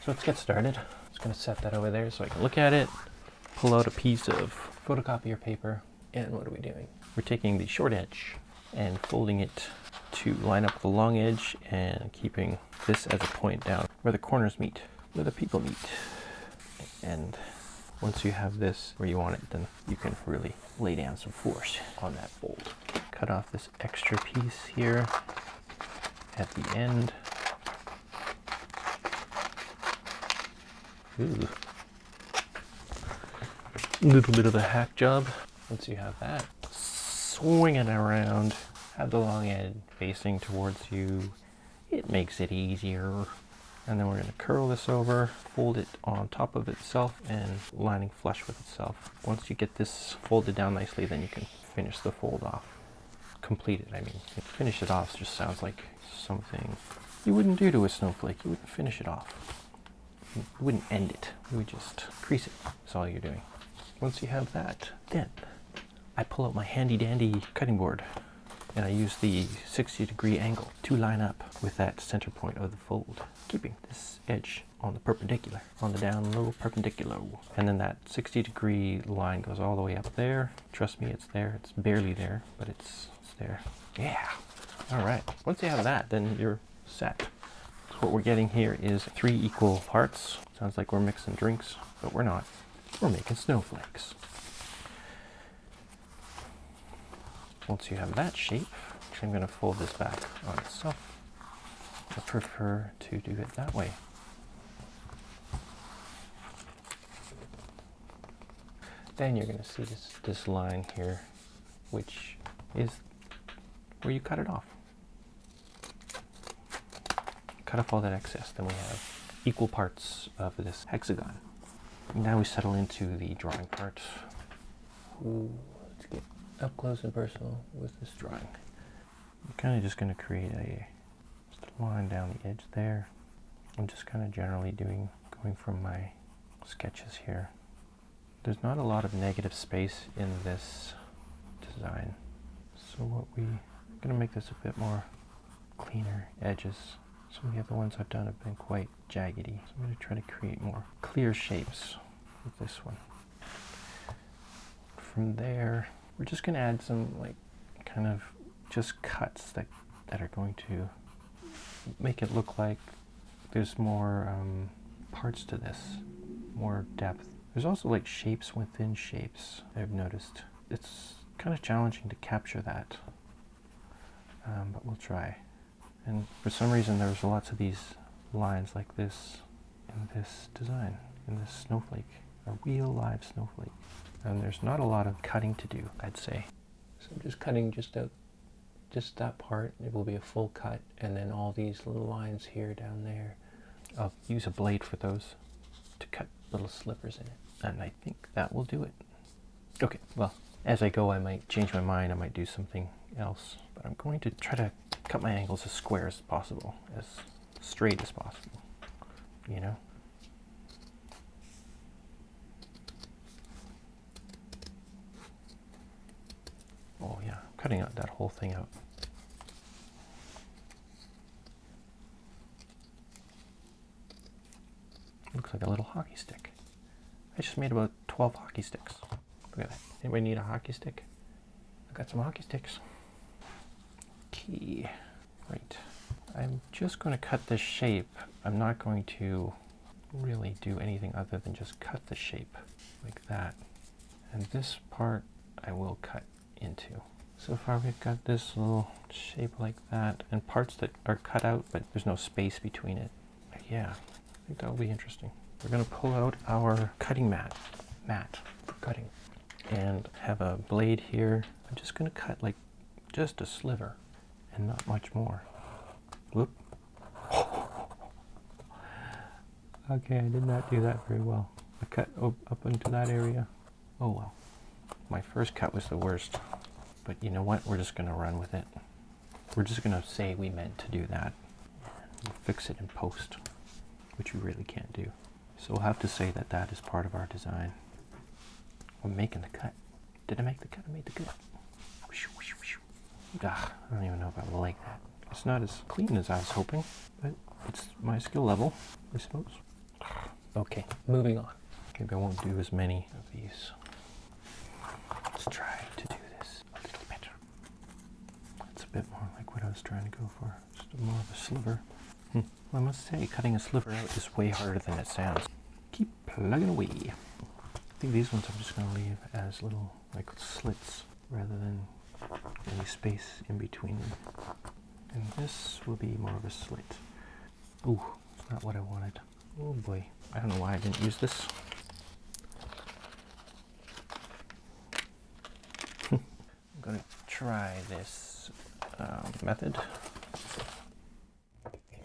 So let's get started. I'm just going to set that over there so I can look at it, pull out a piece of photocopier paper, and what are we doing? We're taking the short edge and folding it to line up the long edge and keeping this as a point down where the corners meet, where the people meet. And once you have this where you want it, then you can really lay down some force on that fold. Cut off this extra piece here at the end. Ooh. A little bit of a hack job. Once you have that, swing it around, have the long edge facing towards you. It makes it easier. And then we're going to curl this over, fold it on top of itself and lining flush with itself. Once you get this folded down nicely, then you can finish the fold off. Complete it, I mean. Finish it off just sounds like something you wouldn't do to a snowflake. You wouldn't finish it off. You wouldn't end it. You would just crease it. That's all you're doing. Once you have that, then I pull out my handy dandy cutting board and I use the 60-degree angle to line up with that center point of the fold, keeping this edge on the perpendicular, on the down low perpendicular. And then that 60-degree line goes all the way up there. Trust me, it's there. It's barely there, but it's there. Yeah. All right. Once you have that, then you're set. So what we're getting here is 3 equal parts. Sounds like we're mixing drinks, but we're not. We're making snowflakes. Once you have that shape, actually I'm going to fold this back on itself. I prefer to do it that way. Then you're going to see this line here, which is where you cut it off. Cut off all that excess, then we have equal parts of this hexagon. Now we settle into the drawing part. Ooh, let's get up close and personal with this drawing. I'm kind of just going to create just a line down the edge there. I'm just kind of generally going from my sketches here. There's not a lot of negative space in this design, so I'm going to make this a bit more cleaner edges. Some of the other ones I've done have been quite jaggedy, so I'm going to try to create more clear shapes with this one. From there, we're just going to add some kind of just cuts that are going to make it look like there's more parts to this, more depth. There's also like shapes within shapes, I've noticed. It's kind of challenging to capture that, but we'll try. And for some reason there's lots of these lines like this in this design, in this snowflake, a real live snowflake. And there's not a lot of cutting to do, I'd say. So I'm just cutting just that part. It will be a full cut, and then all these little lines here, down there. I'll use a blade for those to cut little slivers in it. And I think that will do it. Okay, well, as I go I might change my mind, I might do something else. But I'm going to try to cut my angles as square as possible, as straight as possible, you know? Oh yeah, I'm cutting out that whole thing out. Looks like a little hockey stick. I just made about 12 hockey sticks. Look at that. Anybody need a hockey stick? I got some hockey sticks. Okay, right. I'm just going to cut this shape. I'm not going to really do anything other than just cut the shape like that. And this part I will cut into. So far we've got this little shape like that, and parts that are cut out, but there's no space between it. But yeah, I think that'll be interesting. We're going to pull out our cutting mat for cutting, and have a blade here. I'm just going to cut like just a sliver and not much more. Whoop. Okay, I did not do that very well. I cut up into that area. Oh well. My first cut was the worst, but you know what? We're just going to run with it. We're just going to say we meant to do that. We'll fix it in post, which we really can't do. So we'll have to say that that is part of our design. We're making the cut. Did I make the cut? I made the cut. I don't even know if I like that. It's not as clean as I was hoping, but it's my skill level, I suppose. Okay, moving on. Maybe I won't do as many of these. Let's try to do this a little better. That's a bit more like what I was trying to go for. Just more of a sliver. Well, I must say, cutting a sliver out is way harder than it sounds. Keep plugging away. I think these ones I'm just going to leave as little like slits rather than any space in between them. And this will be more of a slit. Ooh, it's not what I wanted. Oh boy, I don't know why I didn't use this. I'm going to try this method. Okay,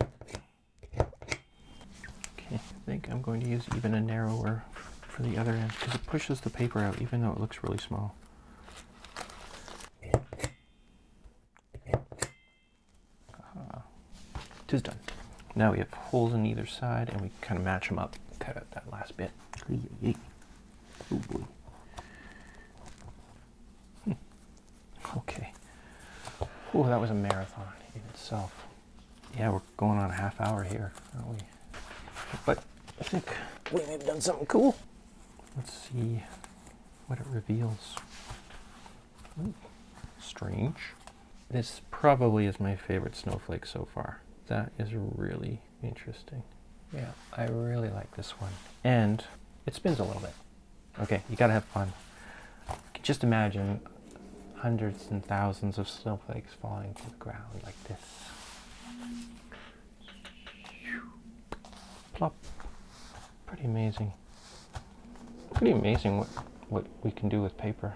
I think I'm going to use even a narrower for the other end because it pushes the paper out even though it looks really small. Tis done. Now we have holes on either side and we kind of match them up. Cut out that last bit. Oh boy. Okay. Oh, that was a marathon in itself. Yeah, we're going on a half hour here, aren't we? But I think we may have done something cool. Let's see what it reveals. Ooh, strange. This probably is my favorite snowflake so far. That is really interesting. Yeah, I really like this one. And it spins a little bit. Okay, you gotta have fun. Just imagine hundreds and thousands of snowflakes falling to the ground like this. Plop. Pretty amazing. Pretty amazing what we can do with paper.